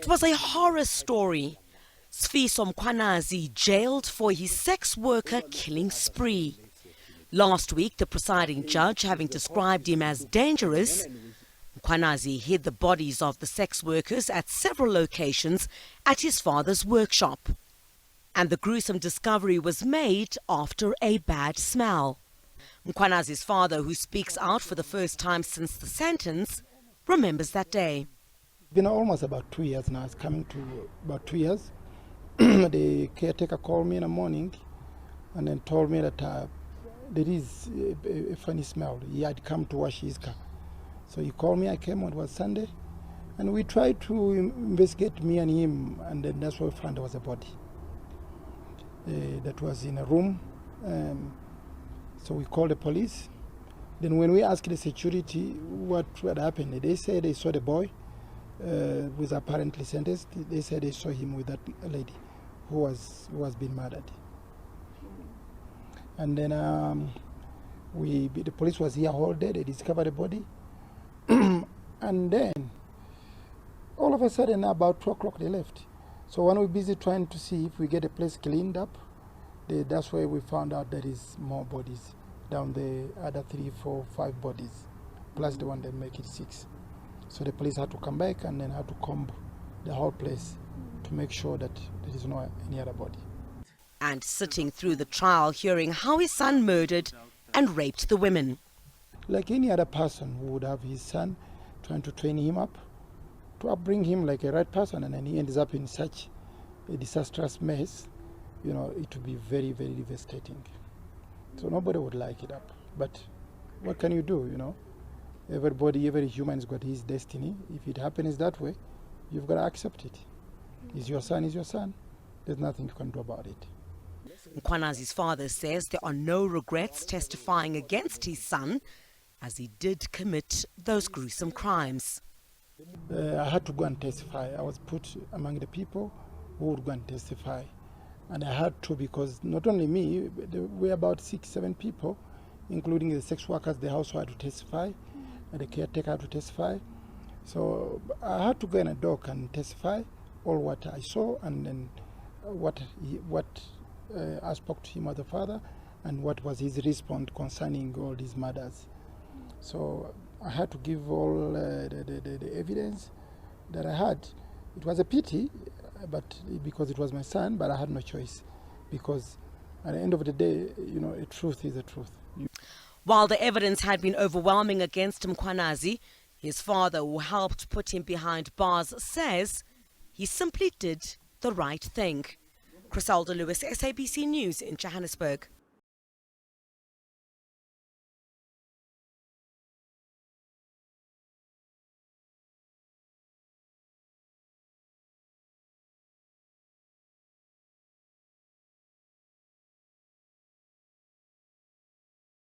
It was a horror story. Sifiso Mkhwanazi jailed for his sex worker killing spree. Last week, the presiding judge having described him as dangerous, Mkhwanazi hid the bodies of the sex workers at several locations at his father's workshop. And the gruesome discovery was made after a bad smell. Mkhwanazi's father, who speaks out for the first time since the sentence, remembers that day. It's been almost about 2 years now. It's coming to about 2 years. The caretaker called me in the morning and then told me that there is a funny smell. He had come to wash his car. So he called me, I came, it was Sunday, and we tried to investigate, me and him, and then that's where we found there was a body that was in a room. So we called the police. Then when we asked the security what happened, they said they saw the boy who was apparently sentenced. They said they saw him with that lady who was being murdered. And then the police was here all day. They discovered the body. And then all of a sudden about 2 o'clock they left. So when we're busy trying to see if we get the place cleaned up, that's where we found out there is more bodies down the other 3, 4, 5 bodies, plus the one that make it 6. So the police had to come back and then had to comb the whole place to make sure that there is no any other body. And sitting through the trial, hearing how his son murdered and raped the women. Like any other person who would have his son, trying to train him up, to upbring him like a right person, and then he ends up in such a disastrous mess, it would be very, very devastating. So nobody would like it up. But what can you do, Every human's got his destiny. If it happens that way, you've got to accept it. Is your son, is your son. There's nothing you can do about it. Mkhwanazi's father says there are no regrets testifying against his son, as he did commit those gruesome crimes. I had to go and testify. I was put among the people who would go and testify. And I had to, because not only me, there were about 6, 7 people, including the sex workers, the household had to testify, and the caretaker had to testify. So I had to go in a dock and testify all what I saw, and then what I spoke to him as a father, and what was his response concerning all these murders. So I had to give all the evidence that I had. It was a pity, but because it was my son, but I had no choice, because at the end of the day, the truth is the truth. While the evidence had been overwhelming against Mkhwanazi, his father, who helped put him behind bars, says he simply did the right thing. Chriselda Lewis, SABC News in Johannesburg.